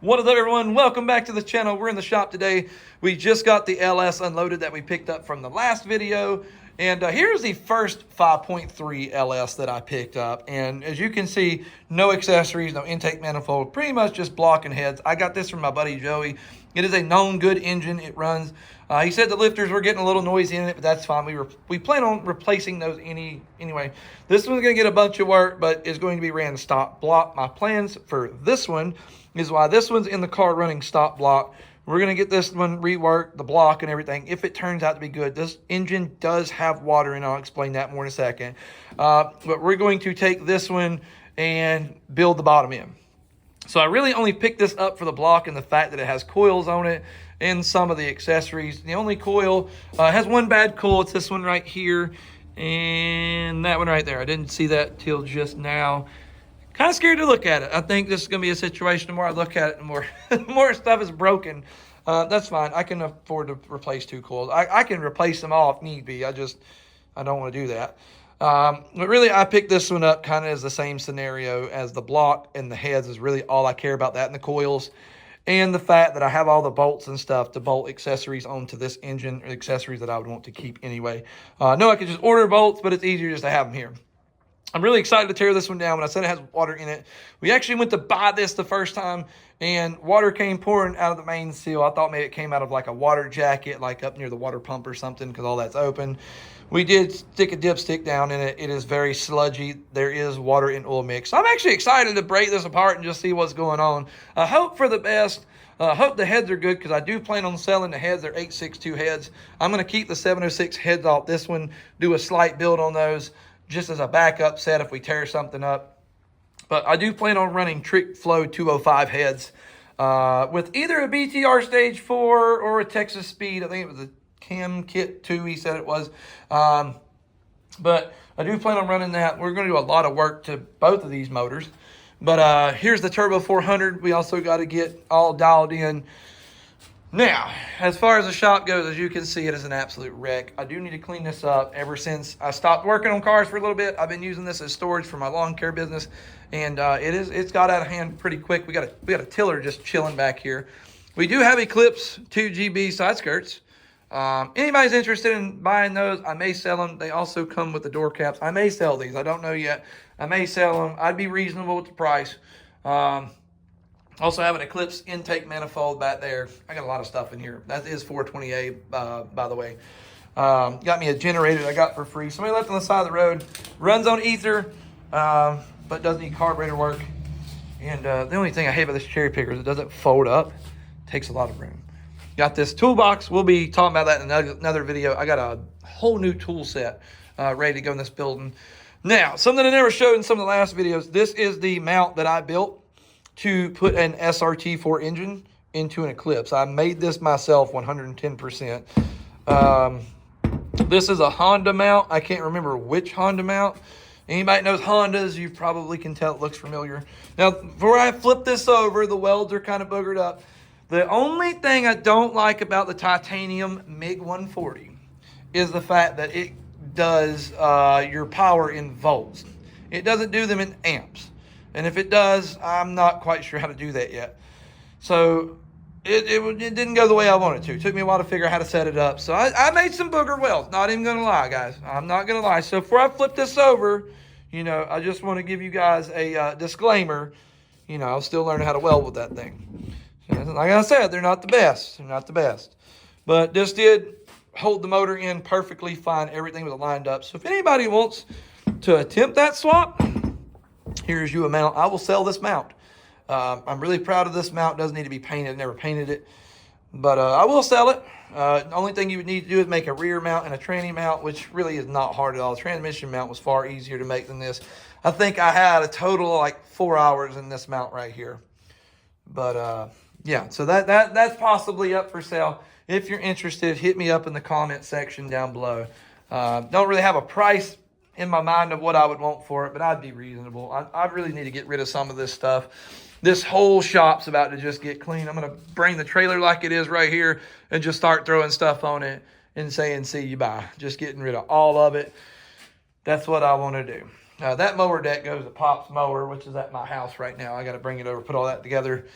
What is up, everyone? Welcome back to the channel. We're in the shop today. We just got the LS unloaded that we picked up from the last video. And here's the first 5.3 LS that I picked up. And as you can see, no accessories, no intake manifold, pretty much just block and heads. I got this from my buddy Joey. It is a known good engine. It runs. He said the lifters were getting a little noisy in it, but that's fine. We plan on replacing those anyway. This one's going to get a bunch of work, but it's going to be ran stop block. My plans for this one is why this one's in the car running stop block. We're going to get this one reworked, the block and everything, if it turns out to be good. This engine does have water, and I'll explain that more in a second. But we're going to take this one and build the bottom end. So I really only picked this up for the block and the fact that it has coils on it and some of the accessories. The only coil has one bad coil. It's this one right here and that one right there. I didn't see that till just now. Kind of scared to look at it. I think this is going to be a situation the more I look at it, the more stuff is broken. That's fine. I can afford to replace two coils. I can replace them all if need be. I don't want to do that. But really, I picked this one up kind of as the same scenario as the block and the heads is really all I care about, that and the coils. And the fact that I have all the bolts and stuff to bolt accessories onto this engine, or accessories that I would want to keep anyway. No, I could just order bolts, but it's easier just to have them here. I'm really excited to tear this one down. When I said it has water in it, we actually went to buy this the first time, and water came pouring out of the main seal. I thought maybe it came out of like a water jacket, like up near the water pump or something, because all that's open. We did stick a dipstick down in it. It is very sludgy. There is water and oil mix. I'm actually excited to break this apart and just see what's going on. I hope for the best. I hope the heads are good, because I do plan on selling the heads. They're 862 heads. I'm going to keep the 706 heads off this one, do a slight build on those, just as a backup set if we tear something up. But I do plan on running Trick Flow 205 heads with either a BTR Stage 4 or a Texas Speed. I think it was a Chem Kit 2, he said it was. But I do plan on running that. We're going to do a lot of work to both of these motors. But here's the Turbo 400. We also got to get all dialed in. Now, as far as the shop goes, as you can see, it is an absolute wreck. I do need to clean this up. Ever since I stopped working on cars for a little bit, I've been using this as storage for my lawn care business, and it's got out of hand pretty quick. We got a tiller just chilling back here. We do have Eclipse 2GB side skirts. Anybody's interested in buying those, I may sell them. They also come with the door caps. I may sell these. I don't know yet. I may sell them. I'd be reasonable with the price. Also have an Eclipse intake manifold back there. I got a lot of stuff in here. That is 420A, by the way. Got me a generator I got for free. Somebody left on the side of the road. Runs on ether, but does need carburetor work. And the only thing I hate about this cherry picker is it doesn't fold up. Takes a lot of room. Got this toolbox. We'll be talking about that in another video. I got a whole new tool set ready to go in this building. Now, something I never showed in some of the last videos. This is the mount that I built to put an SRT4 engine into an Eclipse. I made this myself 110%. This is a Honda mount. I can't remember which Honda mount. Anybody knows Hondas, you probably can tell it looks familiar. Now, before I flip this over, the welds are kind of boogered up. The only thing I don't like about the titanium MiG 140 is the fact that it does your power in volts. It doesn't do them in amps. And if it does, I'm not quite sure how to do that yet. So it didn't go the way I wanted to. It took me a while to figure out how to set it up. So I made some booger welds. Not even going to lie, guys. I'm not going to lie. So before I flip this over, I just want to give you guys a disclaimer. I'm still learning how to weld with that thing. Like I said, they're not the best. They're not the best. But this did hold the motor in perfectly fine. Everything was lined up. So if anybody wants to attempt that swap, here's you a mount. I will sell this mount. I'm really proud of this mount. It doesn't need to be painted. I never painted it. But I will sell it. The only thing you would need to do is make a rear mount and a tranny mount, which really is not hard at all. The transmission mount was far easier to make than this. I think I had a total of like 4 hours in this mount right here. But yeah, so that's possibly up for sale. If you're interested, hit me up in the comment section down below. Don't really have a price in my mind of what I would want for it, but I'd be reasonable. I really need to get rid of some of this stuff. This whole shop's about to just get clean. I'm going to bring the trailer like it is right here and just start throwing stuff on it and saying, see you bye. Just getting rid of all of it. That's what I want to do. That mower deck goes to Pop's mower, which is at my house right now. I got to bring it over, put all that together,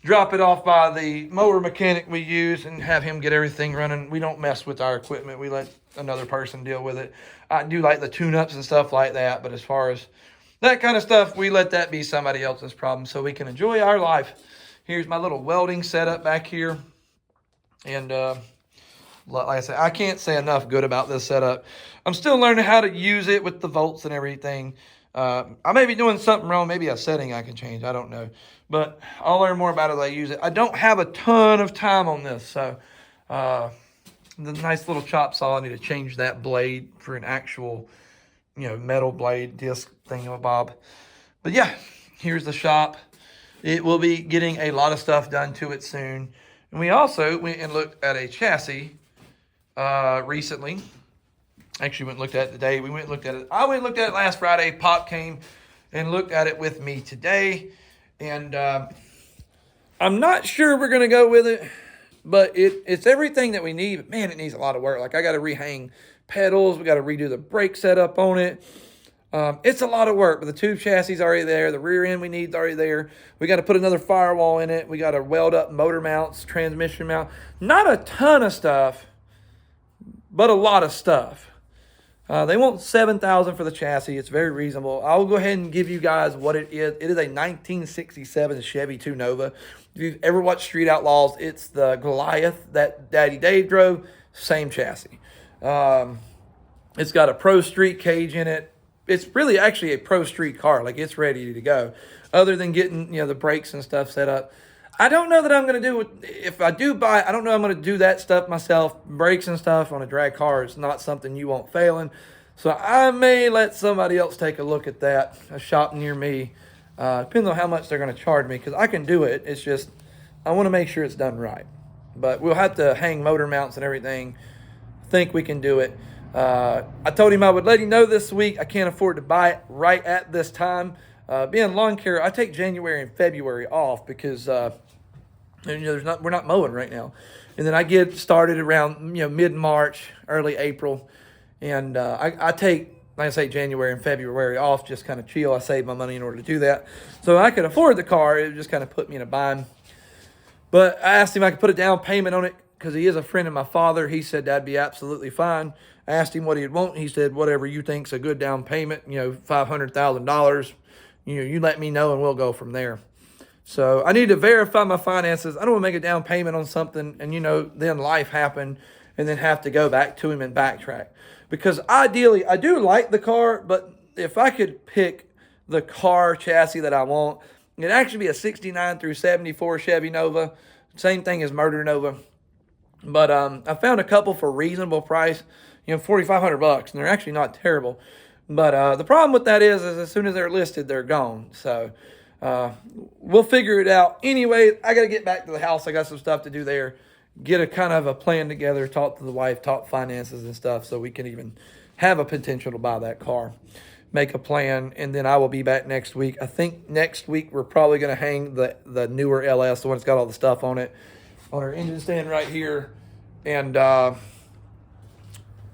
drop it off by the mower mechanic we use and have him get everything running. We don't mess with our equipment. We let another person deal with it. I do like the tune-ups and stuff like that, but as far as that kind of stuff, we let that be somebody else's problem so we can enjoy our life. Here's my little welding setup back here. And like I said, I can't say enough good about this setup. I'm still learning how to use it with the volts and everything. I may be doing something wrong. Maybe a setting I can change. I don't know. But I'll learn more about it as I use it. I don't have a ton of time on this. So the nice little chop saw, I need to change that blade for an actual, metal blade disc thingamabob. But yeah, here's the shop. It will be getting a lot of stuff done to it soon. And we also went and looked at a chassis recently. Actually went and looked at it today. We went and looked at it. I went and looked at it last Friday. Pop came and looked at it with me today. And I'm not sure we're going to go with it. But it's everything that we need. But man, it needs a lot of work. Like I got to rehang pedals. We got to redo the brake setup on it. It's a lot of work, but the tube chassis is already there. The rear end we need is already there. We got to put another firewall in it. We got to weld up motor mounts, transmission mount. Not a ton of stuff, but a lot of stuff. They want $7,000 for the chassis. It's very reasonable. I'll go ahead and give you guys what it is. It is a 1967 Chevy 2 Nova. If you've ever watched Street Outlaws, it's the Goliath that Daddy Dave drove. Same chassis. It's got a Pro Street cage in it. It's really actually a Pro Street car. Like, it's ready to go. Other than getting, the brakes and stuff set up. I don't know that I'm going to do it. If I do buy it, I don't know I'm going to do that stuff myself. Brakes and stuff on a drag car is not something you want failing. So I may let somebody else take a look at that, a shop near me. Depends on how much they're going to charge me, because I can do it. It's just I want to make sure it's done right. But we'll have to hang motor mounts and everything. I think we can do it. I told him I would let him know this week. I can't afford to buy it right at this time. Being lawn care, I take January and February off because we're not mowing right now. And then I get started around mid-March, early April. And I take, like I say, January and February off, just kind of chill. I save my money in order to do that. So I could afford the car. It just kind of put me in a bind. But I asked him if I could put a down payment on it because he is a friend of my father. He said that'd be absolutely fine. I asked him what he'd want. He said, whatever you think's a good down payment, $500,000. You let me know and we'll go from there. So I need to verify my finances. I don't want to make a down payment on something and, then life happened and then have to go back to him and backtrack. Because ideally, I do like the car, but if I could pick the car chassis that I want, it'd actually be a 69 through 74 Chevy Nova. Same thing as Murder Nova. But I found a couple for reasonable price, $4,500, and they're actually not terrible. But the problem with that is as soon as they're listed, they're gone. So we'll figure it out. Anyway, I got to get back to the house. I got some stuff to do there. Get a kind of a plan together, talk to the wife, talk finances and stuff so we can even have a potential to buy that car. Make a plan, and then I will be back next week. I think next week we're probably going to hang the newer LS, the one that's got all the stuff on it, on our engine stand right here. And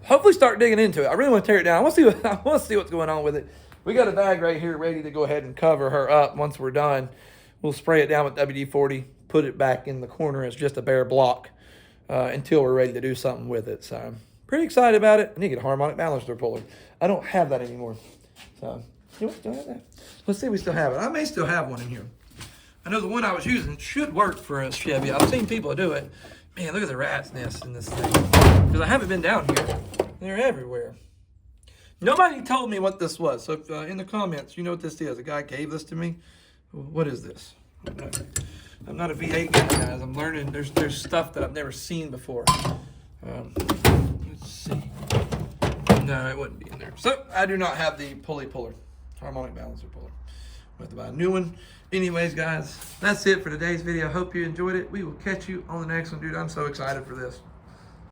hopefully start digging into it. I really want to tear it down. I want to see what's going on with it. We got a bag right here ready to go ahead and cover her up once we're done. We'll spray it down with WD-40, put it back in the corner as just a bare block until we're ready to do something with it. So I'm pretty excited about it. I need to get a harmonic balancer puller. I don't have that anymore. So still have that. Let's see if we still have it. I may still have one in here. I know the one I was using should work for a Chevy. I've seen people do it. Man, look at the rat's nest in this thing. Because I haven't been down here. They're everywhere. Nobody told me what this was. So if, in the comments, you know what this is. A guy gave this to me. What is this? I'm not a V8 guy, guys. I'm learning. There's stuff that I've never seen before. Let's see. No, it wouldn't be in there. So I do not have the pulley puller. Harmonic balancer puller. I'll have to buy a new one. Anyways, guys, that's it for today's video. Hope you enjoyed it. We will catch you on the next one. Dude, I'm so excited for this.